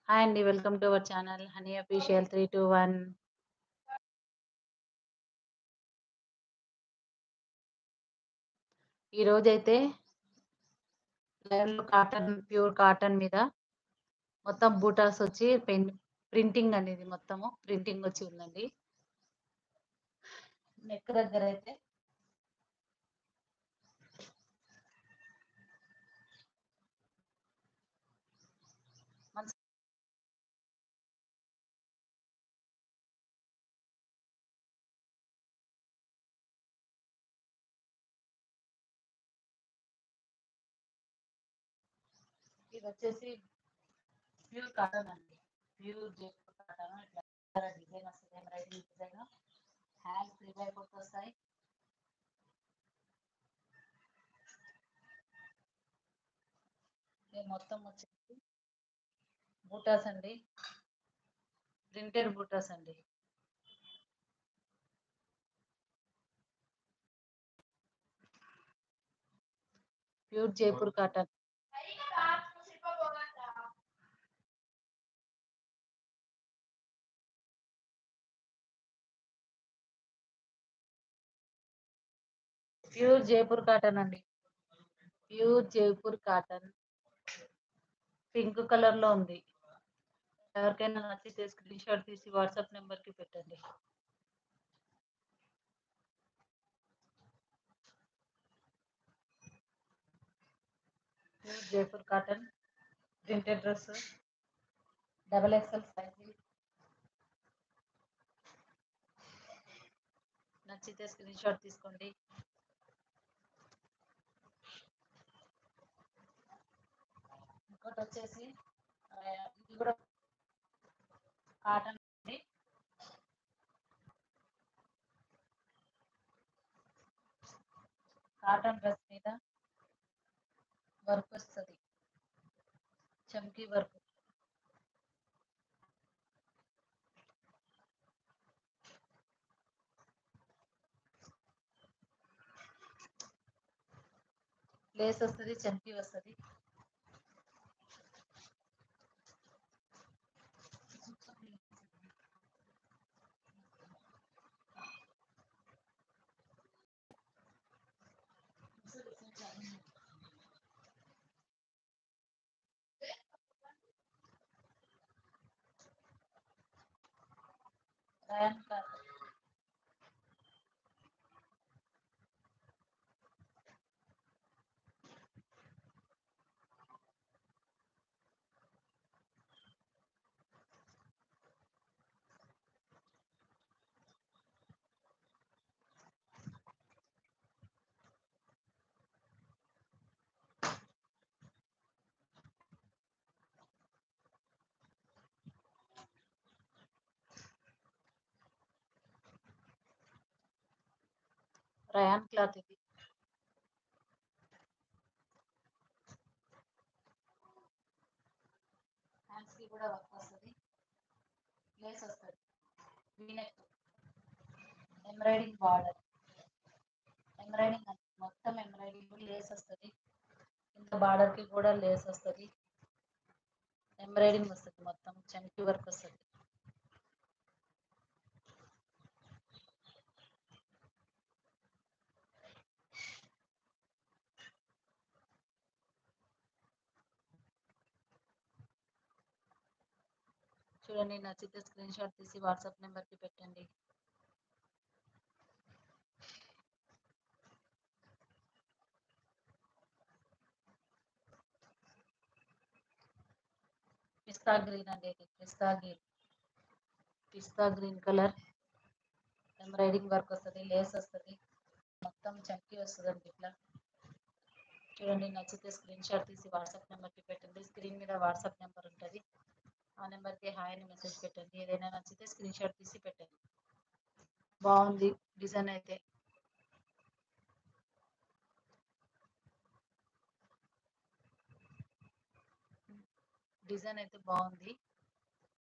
Hi అండి. Welcome to our channel honey official 321. ఈరోజైతే లైవ్‌లో ప్యూర్ కాటన్ మీద మొత్తం బూటాస్ వచ్చి ప్రింటింగ్ అనేది మొత్తము ప్రింటింగ్ వచ్చి ఉందండి. నెక్ దగ్గరైతే మన ఇదొచ్చేసి ప్యూర్ కాటన్ అండి. Pure Jaipur cotton. ఇట్లా డిజైన్ వస్తది. Embroidery design. హ్యాండ్స్ 3/4 వస్తాయి. ఇది మొత్తం వచ్చేసి బూటాస్ అండి. ప్రింటెడ్ బూటాస్ అండి. Pure Jaipur cotton. Pure Jaipur cotton అండి. Pure Jaipur cotton. Pink colour లో ఉంది. ఎవరికైనా నచ్చితే స్క్రీన్ షాట్ తీసి వాట్సాప్ నెంబర్ కి పెట్టండి. Pure Jaipur cotton printed dress XXL size. నచ్చితే స్క్రీన్ షాట్ తీసుకోండి. ఇంకోటి వచ్చేసి ఇది కూడా కాటన్ అండి. కాటన్ డ్రెస్ మీద వర్క్ వస్తుంది. చమ్కీ వర్క్. లేస్ వస్తుంది. చమ్కీ వస్తుంది. Rayon cloth. రయాన్ క్లాత్ ఇది. హ్యాండ్స్ కి కూడా వర్క్ వస్తుంది. లేస్ వస్తుంది. వీనెక్. Embroidering border. ఎంబ్రాయిడింగ్ మొత్తం ఎంబ్రాయిడింగ్ లేస్ వస్తుంది. కింద బార్డర్ కి కూడా లేస్ వస్తుంది. ఎంబ్రాయిడింగ్ వస్తుంది. మొత్తం చమ్కీ వర్క్ వస్తుంది. చూడండి. నచ్చితే స్క్రీన్ షాట్ తీసి వాట్సాప్ నెంబర్ కి పెట్టండి. పిస్తా గ్రీన్ అండి. ఇది పిస్తా గ్రీన్ కలర్. ఎంబ్రాయిడింగ్ వర్క్ వస్తుంది. లేస్ వస్తుంది. మొత్తం చమ్కీ వస్తుందండి. ఇట్లా చూడండి. నచ్చితే స్క్రీన్ షాట్ తీసి వాట్సాప్ నెంబర్కి పెట్టండి. స్క్రీన్ మీద వాట్సాప్ నెంబర్ ఉంటుంది. ఆ నెంబర్కి హాయ్ అని మెసేజ్ పెట్టండి. ఏదైనా నచ్చితే స్క్రీన్ షాట్ తీసి పెట్టండి. బాగుంది డిజైన్ అయితే. డిజైన్ అయితే బాగుంది.